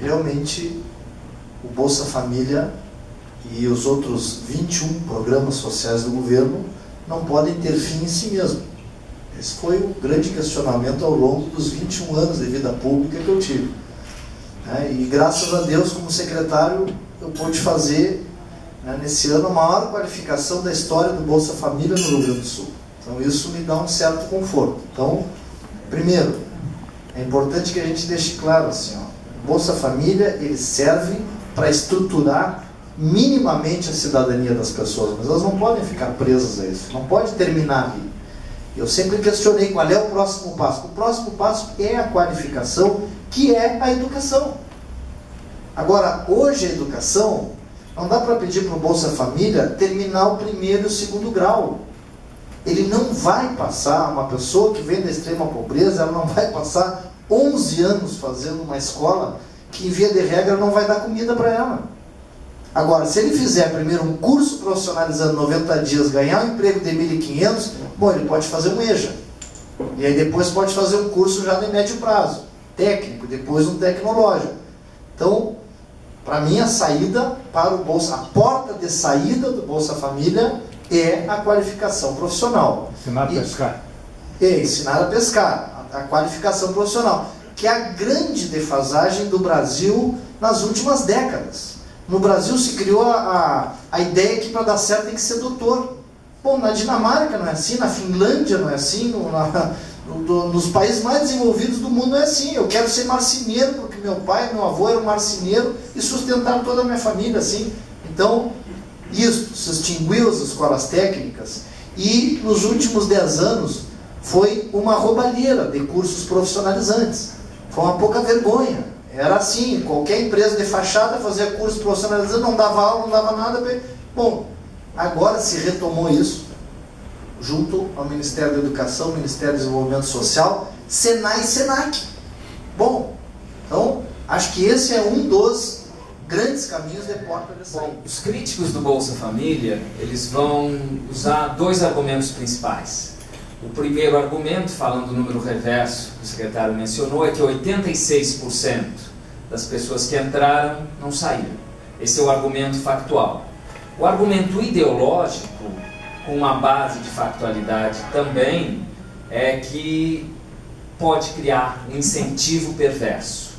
realmente o Bolsa Família e os outros 21 programas sociais do governo não podem ter fim em si mesmo. Esse foi o grande questionamento ao longo dos 21 anos de vida pública que eu tive. E graças a Deus, como secretário, eu pude fazer, nesse ano, a maior qualificação da história do Bolsa Família no Rio Grande do Sul. Então isso me dá um certo conforto. Então, primeiro, é importante que a gente deixe claro assim, o Bolsa Família, ele serve para estruturar minimamente a cidadania das pessoas, mas elas não podem ficar presas a isso, não pode terminar ali. Eu sempre questionei qual é o próximo passo. O próximo passo é a qualificação, que é a educação. Agora, hoje a educação, não dá para pedir para o Bolsa Família terminar o primeiro e o segundo grau. Ele não vai passar, uma pessoa que vem da extrema pobreza, ela não vai passar 11 anos fazendo uma escola que, em via de regra, não vai dar comida para ela. Agora, se ele fizer primeiro um curso profissionalizando 90 dias, ganhar um emprego de 1.500, bom, ele pode fazer um EJA. E aí depois pode fazer um curso já de médio prazo, técnico, depois um tecnológico. Então, para mim, a saída para o Bolsa, a porta de saída do Bolsa Família é a qualificação profissional. Ensinar a pescar. Ensinar a pescar, a qualificação profissional, que é a grande defasagem do Brasil nas últimas décadas. No Brasil se criou a ideia que para dar certo tem que ser doutor. Bom, na Dinamarca não é assim, na Finlândia não é assim, nos países mais desenvolvidos do mundo não é assim. Eu quero ser marceneiro porque meu pai e meu avô eram marceneiros e sustentaram toda a minha família assim. Então, isso se extinguiu as escolas técnicas e nos últimos 10 anos foi uma roubalheira de cursos profissionalizantes. Foi uma pouca vergonha. Era assim, qualquer empresa de fachada fazia curso profissionalizante, não dava aula, não dava nada. Bom, agora se retomou isso, junto ao Ministério da Educação, Ministério do Desenvolvimento Social, Senai e Senac. Bom, então, acho que esse é um dos grandes caminhos de porta de saída. Bom, os críticos do Bolsa Família, eles vão usar dois argumentos principais. O primeiro argumento, falando do número reverso que o secretário mencionou, é que 86% das pessoas que entraram não saíram. Esse é o argumento factual. O argumento ideológico, com uma base de factualidade também, é que pode criar um incentivo perverso.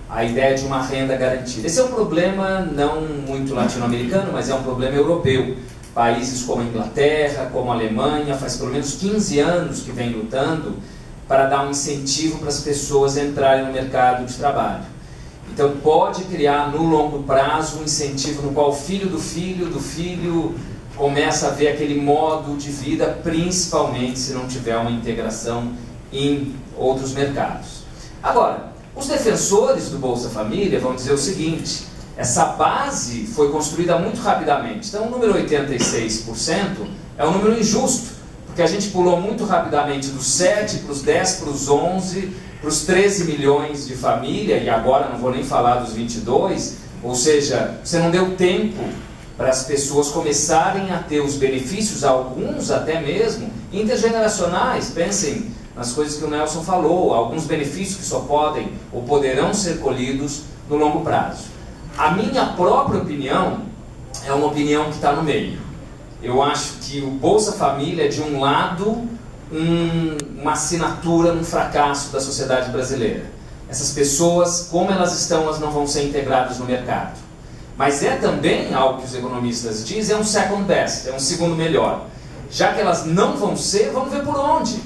A ideia de uma renda garantida. Esse é um problema não muito latino-americano, mas é um problema europeu. Países como a Inglaterra, como a Alemanha, faz pelo menos 15 anos que vem lutando para dar um incentivo para as pessoas entrarem no mercado de trabalho. Então pode criar no longo prazo um incentivo no qual o filho do filho começa a ver aquele modo de vida, principalmente se não tiver uma integração em outros mercados. Agora, os defensores do Bolsa Família vão dizer o seguinte: essa base foi construída muito rapidamente. Então o número 86% é um número injusto, porque a gente pulou muito rapidamente dos 7 para os 10, para os 11, para os 13 milhões de família, e agora não vou nem falar dos 22, ou seja, você não deu tempo para as pessoas começarem a ter os benefícios, alguns até mesmo intergeneracionais. Pensem nas coisas que o Nelson falou, alguns benefícios que só podem ou poderão ser colhidos no longo prazo. A minha própria opinião é uma opinião que está no meio. Eu acho que o Bolsa Família é, de um lado, uma assinatura num fracasso da sociedade brasileira. Essas pessoas, como elas estão, elas não vão ser integradas no mercado. Mas é também, algo que os economistas dizem, é um second best, é um segundo melhor. Já que elas não vão ser, vamos ver por onde.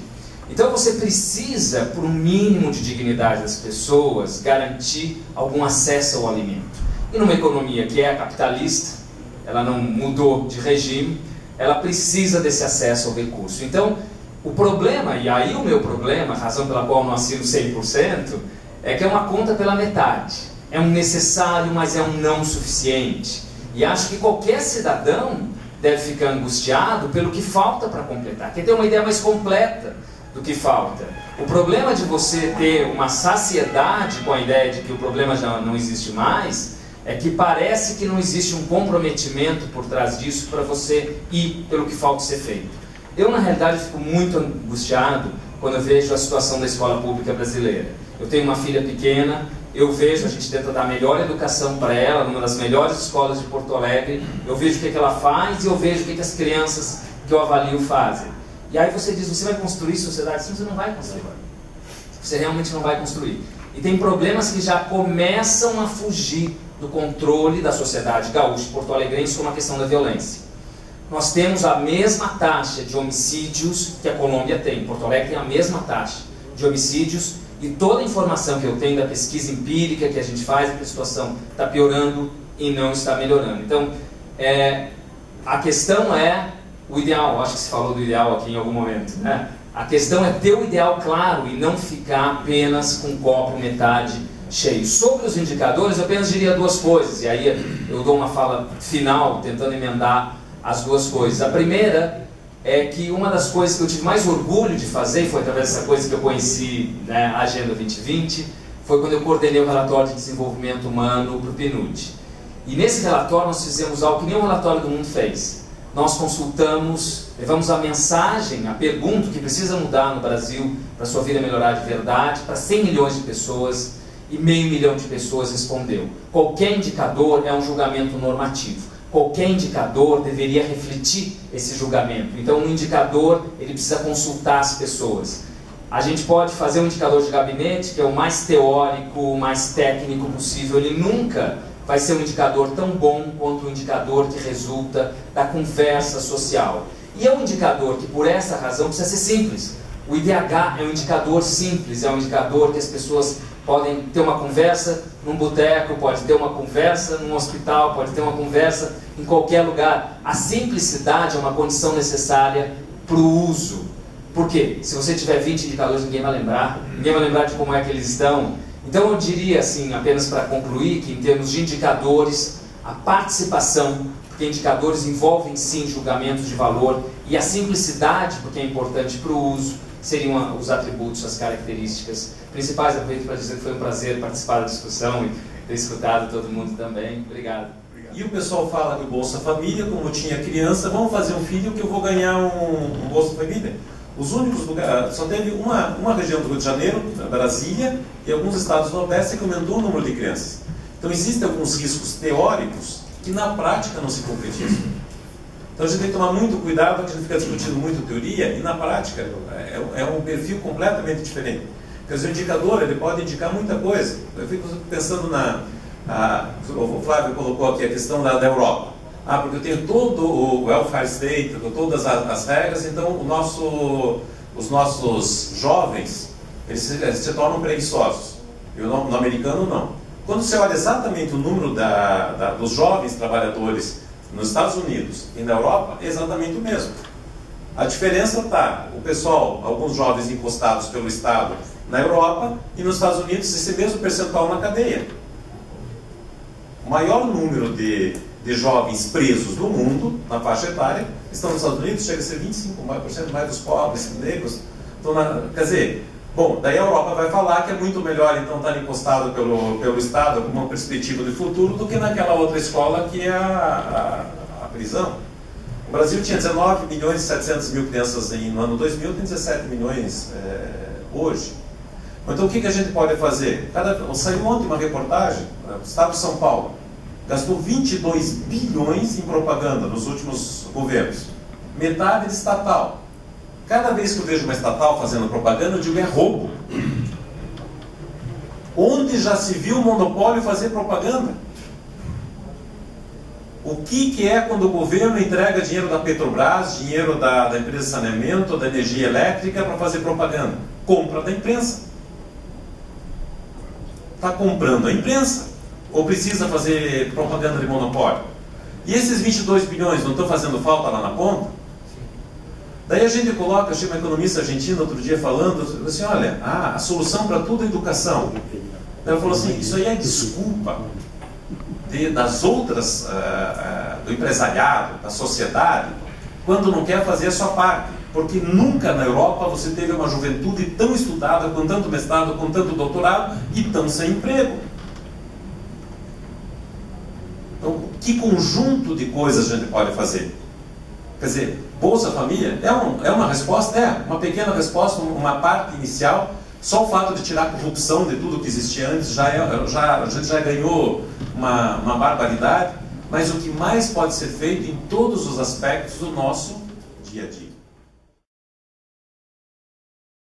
Então você precisa, por um mínimo de dignidade das pessoas, garantir algum acesso ao alimento. E numa economia que é capitalista, ela não mudou de regime, ela precisa desse acesso ao recurso. Então, o problema, e aí o meu problema, a razão pela qual eu não assino 100%, é que é uma conta pela metade. É um necessário, mas é um não suficiente. E acho que qualquer cidadão deve ficar angustiado pelo que falta para completar, quer ter uma ideia mais completa do que falta. O problema de você ter uma saciedade com a ideia de que o problema já não existe mais, é que parece que não existe um comprometimento por trás disso para você ir pelo que falta ser feito. Eu, na realidade, fico muito angustiado quando eu vejo a situação da escola pública brasileira. Eu tenho uma filha pequena, eu vejo, a gente tenta dar a melhor educação para ela, numa das melhores escolas de Porto Alegre, eu vejo o que ela faz e eu vejo o que as crianças que eu avalio fazem. E aí você diz, você vai construir sociedade? Assim, você não vai construir. Você realmente não vai construir. E tem problemas que já começam a fugir do controle da sociedade gaúcha e porto-alegrense, como a questão da violência. Nós temos a mesma taxa de homicídios que a Colômbia tem. Porto Alegre tem a mesma taxa de homicídios e toda a informação que eu tenho da pesquisa empírica que a gente faz é que a situação está piorando e não está melhorando. Então, a questão é o ideal. Acho que se falou do ideal aqui em algum momento, né? A questão é ter o ideal claro e não ficar apenas com o copo metade cheio. Sobre os indicadores, eu apenas diria duas coisas, e aí eu dou uma fala final, tentando emendar as duas coisas. A primeira é que uma das coisas que eu tive mais orgulho de fazer, foi através dessa coisa que eu conheci, né, a Agenda 2020, foi quando eu coordenei o relatório de desenvolvimento humano para o PNUD. E nesse relatório nós fizemos algo que nenhum relatório do mundo fez. Nós consultamos, levamos a mensagem, a pergunta que precisa mudar no Brasil para a sua vida melhorar de verdade, para 100 milhões de pessoas, e 500 mil de pessoas respondeu. Qualquer indicador é um julgamento normativo. Qualquer indicador deveria refletir esse julgamento. Então, um indicador, ele precisa consultar as pessoas. A gente pode fazer um indicador de gabinete, que é o mais teórico, o mais técnico possível. Ele nunca vai ser um indicador tão bom quanto o indicador que resulta da conversa social. E é um indicador que, por essa razão, precisa ser simples. O IDH é um indicador simples, é um indicador que as pessoas podem ter uma conversa num boteco, pode ter uma conversa num hospital, pode ter uma conversa em qualquer lugar. A simplicidade é uma condição necessária para o uso. Por quê? Se você tiver 20 indicadores, ninguém vai lembrar de como é que eles estão. Então eu diria assim, apenas para concluir, que em termos de indicadores, a participação, porque indicadores envolvem sim julgamentos de valor, e a simplicidade, porque é importante para o uso, seriam os atributos, as características principais. Aproveito para dizer que foi um prazer participar da discussão e ter escutado todo mundo também. Obrigado. E o pessoal fala do Bolsa Família, como eu tinha criança, vamos fazer um filho que eu vou ganhar um Bolsa Família. Os únicos lugares, só teve uma região do Rio de Janeiro, Brasília, e alguns estados do Nordeste que aumentou o número de crianças. Então existem alguns riscos teóricos que na prática não se concretizam. Então a gente tem que tomar muito cuidado, porque a gente fica discutindo muito teoria, e na prática é um perfil completamente diferente. Quer dizer, o indicador, ele pode indicar muita coisa. Eu fico pensando o Flávio colocou aqui a questão da Europa. Porque eu tenho todo o welfare state, todas as regras, então os nossos jovens, eles se tornam preguiçosos. E no americano, não. Quando você olha exatamente o número dos jovens trabalhadores nos Estados Unidos e na Europa, é exatamente o mesmo. A diferença está, o pessoal, alguns jovens encostados pelo Estado na Europa, e nos Estados Unidos esse mesmo percentual na cadeia. O maior número de jovens presos do mundo, na faixa etária, estão nos Estados Unidos, chega a ser 25% mais dos pobres, negros. Então, quer dizer, bom, daí a Europa vai falar que é muito melhor então estar encostado pelo Estado com uma perspectiva de futuro do que naquela outra escola que é a prisão. O Brasil tinha 19 milhões e 700 mil crianças no ano 2000, tem 17 milhões hoje. Então o que a gente pode fazer? Saiu ontem uma reportagem, o Estado de São Paulo gastou 22 bilhões em propaganda nos últimos governos, metade de estatal. Cada vez que eu vejo uma estatal fazendo propaganda, eu digo é roubo. Onde já se viu o monopólio fazer propaganda? O que é quando o governo entrega dinheiro da Petrobras, dinheiro da empresa de saneamento, da energia elétrica para fazer propaganda? Compra da imprensa. Está comprando a imprensa. Ou precisa fazer propaganda de monopólio? E esses 22 bilhões não estão fazendo falta lá na ponta? Daí a gente coloca, achei uma economista argentina outro dia falando, assim, olha, a solução para tudo é educação. Ela falou assim, isso aí é desculpa das outras, do empresariado, da sociedade, quando não quer fazer a sua parte. Porque nunca na Europa você teve uma juventude tão estudada, com tanto mestrado, com tanto doutorado, e tão sem emprego. Então, que conjunto de coisas a gente pode fazer? Quer dizer, Bolsa Família é uma resposta, uma pequena resposta, uma parte inicial, Só o fato de tirar a corrupção de tudo que existia antes a gente já ganhou uma barbaridade, mas o que mais pode ser feito em todos os aspectos do nosso dia a dia.